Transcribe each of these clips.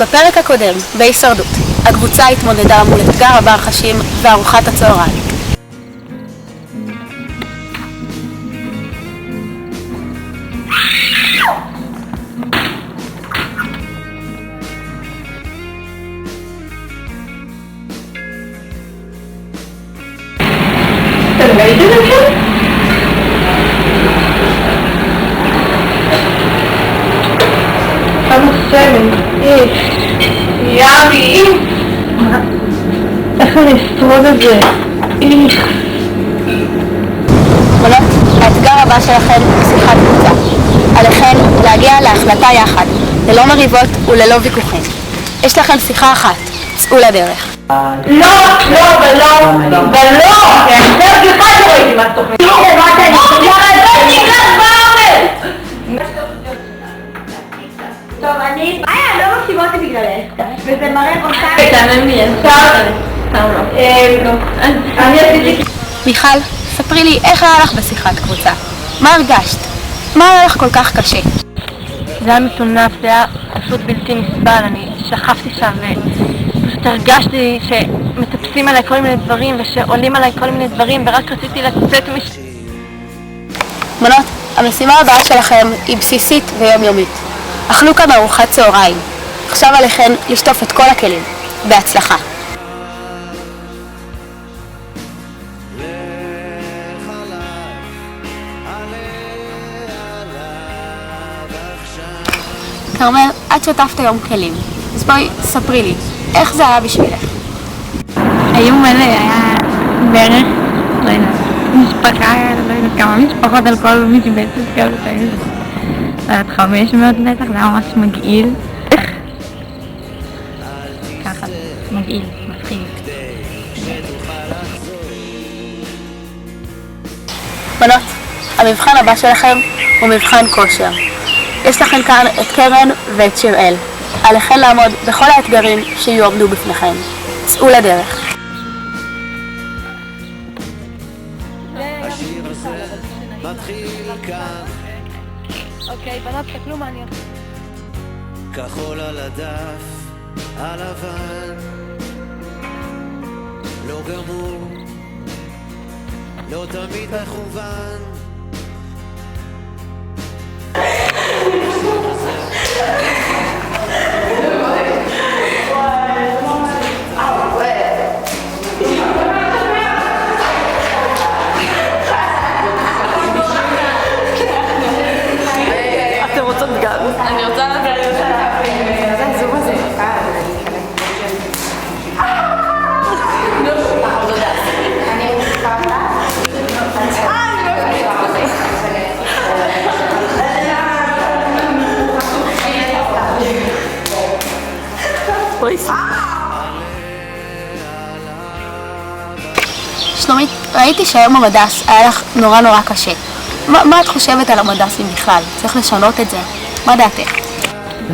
בפרק הקודם, בהישרדות, הקבוצה התמודדה מול אתגר הבר חשים וארוחת הצהריים. אתם ראיתם את זה? כמה סמל, יאמי, איך אני אשרוד את זה? בנות, האתגר הבא שלכם הוא שיחת קבוצה. עליכם להגיע להחלטה יחד, ללא מריבות וללא ויכוחים. יש לכם שיחה אחת, צאו לדרך. לא, ולא, זה בדיחה שראיתי מה תוכנית. טוב, אני... לא מקשיבות לי בגללך, וזה מראה אותה... תענן לי, אני עשיתי... מיכל, ספרי לי איך היה לך בשיחת קבוצה. מה הרגשת? מה היה לך כל כך קשה? זה היה מטונף, זה היה פשוט בלתי נסבל. אני שכבתי שם ופשוט הרגשתי שמטפסים עליי כל מיני דברים ושעולים עליי כל מיני דברים ורק רציתי לצאת בנות, המשימה הבאה שלכם היא בסיסית ויומיומית. אכלו כאן ארוחת צהריים. עכשיו עליכם לשטוף את כל הכלים. בהצלחה. כרמל, את שטפת היום כלים. אז בואי, ספרי לי, איך זה היה בשבילך? היום מלא היה בערך, לא יודעת, משפחה, לא יודעת כמה משפחות על כל משבצת כאלה. עד 500 בטח, זה היה ממש מגעיל. ככה, מגעיל, מפחיד. בנות, המבחן הבא שלכם הוא מבחן כושר. יש לכם כאן את קרן ואת שיראל. עליכם לעמוד בכל האתגרים שיועמדו בפניכם. צאו לדרך. השיר הזה מתחיל כאן. אוקיי, בנות, תקלו מה אני עושה. כחול על הדף, הלבן, לא גמור, לא תמיד מכוון. אתם רוצות גל? אני רוצה לדעת. זה הזום הזה. שלומית, ראיתי שהיום המדס היה לך נורא קשה. מה את חושבת על המדסים בכלל? צריך לשנות את זה. מה דעתך?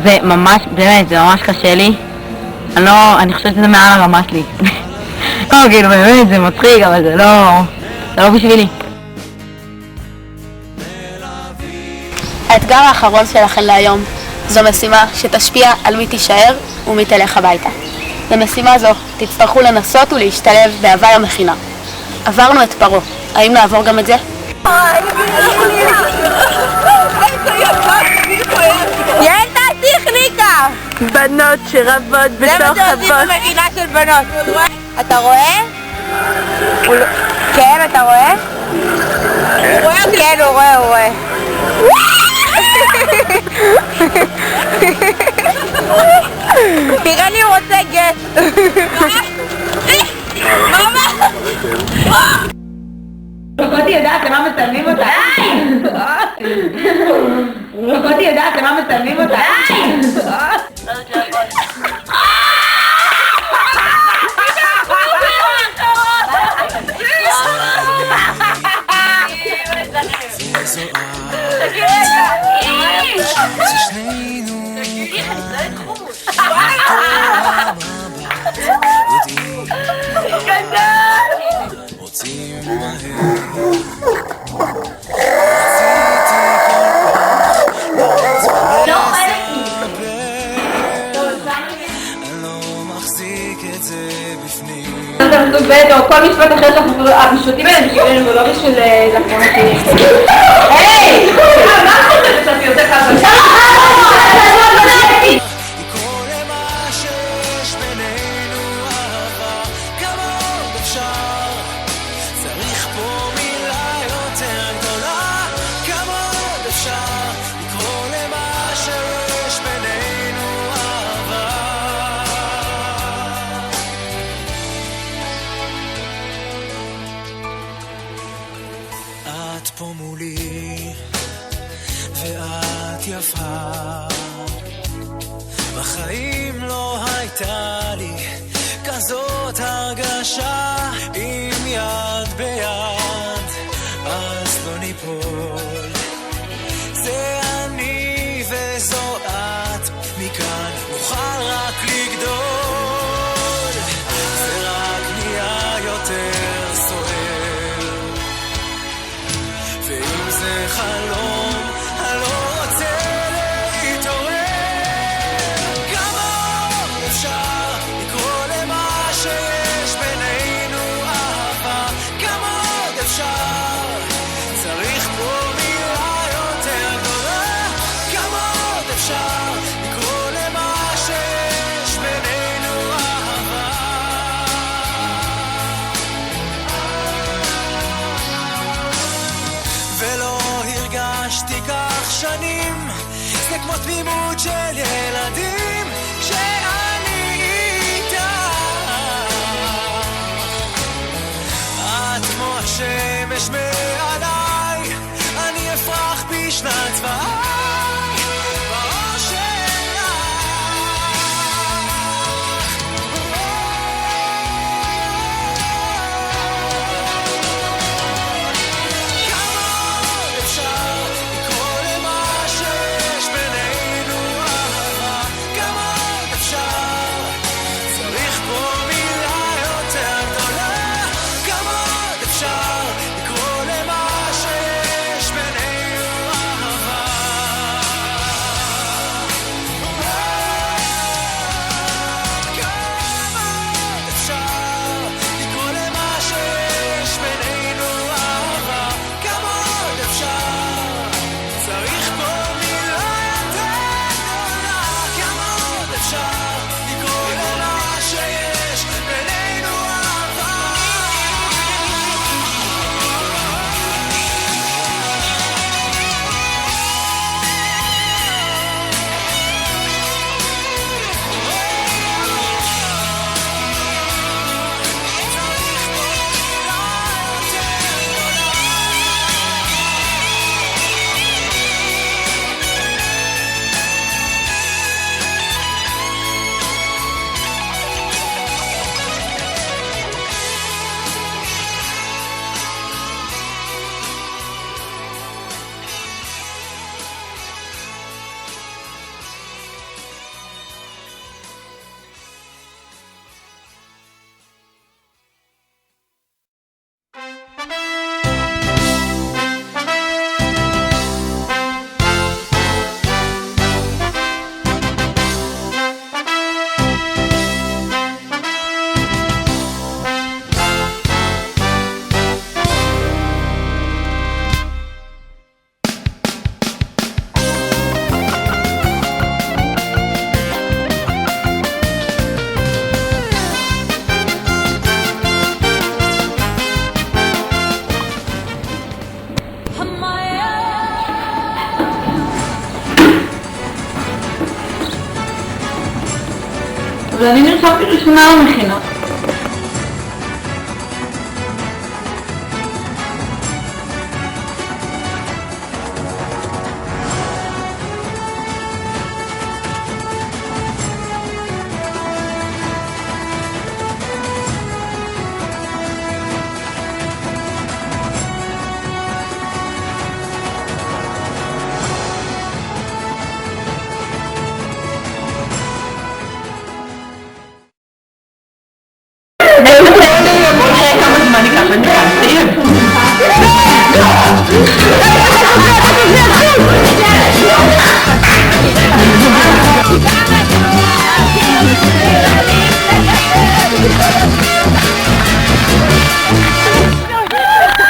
זה ממש, באמת, זה ממש קשה לי. אני חושבת שזה מעל הרמה שלי. כאילו, באמת, זה מצחיק, אבל זה לא בשבילי. האתגר האחרון שלכם להיום זו משימה שתשפיע על מי תישאר ומי תלך הביתה. במשימה זו תצטרכו לנסות ולהשתלב בהווי המכינה. עברנו את פרו, האם נעבור גם את זה? בנות שרבות בתוך זה מה שעושים הבוס. במכינה של בנות. אתה רואה? כן, אתה רואה? כן, הוא רואה. תראה לי, הוא רוצה גט. קוקוטי יודעת למה מצלמים אותה. קוקוטי יודעת למה מצלמים אותה. ששנינו רוצים או כל משפט אחר שאנחנו המשפטים האלה בשבילנו ולא בשביל לקרוא אותי. היי! מה חושבת שאתה יותר ככה? לקרוא למה שיש בינינו אהבה, כמה עוד אפשר? צריך פה מילה יותר גדולה, כמה עוד אפשר? לקרוא למה שיש בינינו אהבה. את פה מולי ואת יפה, בחיים לא הייתה לי כזאת הרגשה. עם יד ביד אז לא ניפול, זה אני וזו את, מכאן נוכל רק לגדול. זה רק נהיה יותר סוער, ואם זה חלום אני לא רוצה להתעורר. כמה עוד אפשר לקרוא למה שיש בינינו אהבה, כמה עוד אפשר? צריך פה מילה יותר גדולה, כמה עוד אפשר לקרוא למה שיש בינינו אהבה. ולא הרגשתי כך שנים, זה כמו תמימות של ילדים כשאני איתך. את כמו השמש מעליי, אני אפרח בשנת צבעי באור שלך. כמה עוד אפשר לקרוא למה שיש בינינו אהבה, כמה עוד אפשר? צריך פה מילה יותר גדולה, כמה עוד אפשר לקרוא למה שיש בינינו אהבה. אבל אני נרשמתי ראשונה למכינה.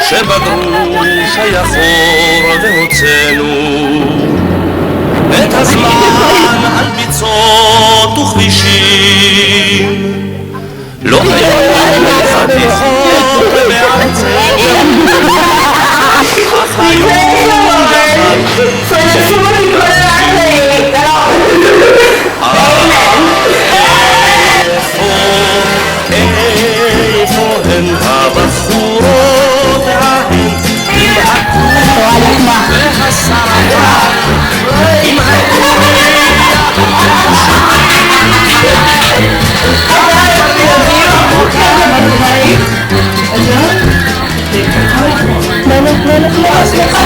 שבגרוש היפור והוצאנו את הזמן על ביצות וכבישים לא היו חתיכות בארצנו אך היו איפה הן הבחורות ההן עם הכוח והשרפה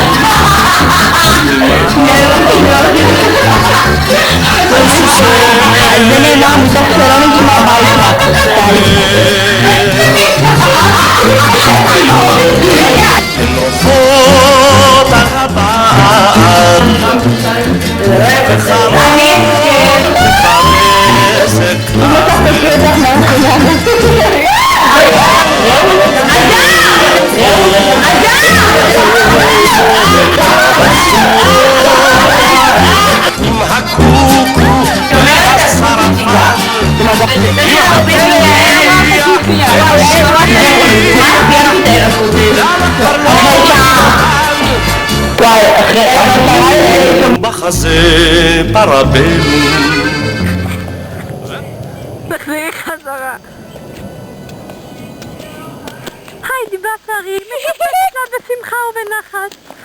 עם זה נאמר מתוך שלא נשמע בית הן רופאות על הבעל וחמות ופרסת עם הקוקו והשרפה בחזה פרבלו תחזרי חזרה. היי, דיבה שרי, מקבלת לה בשמחה ובנחת.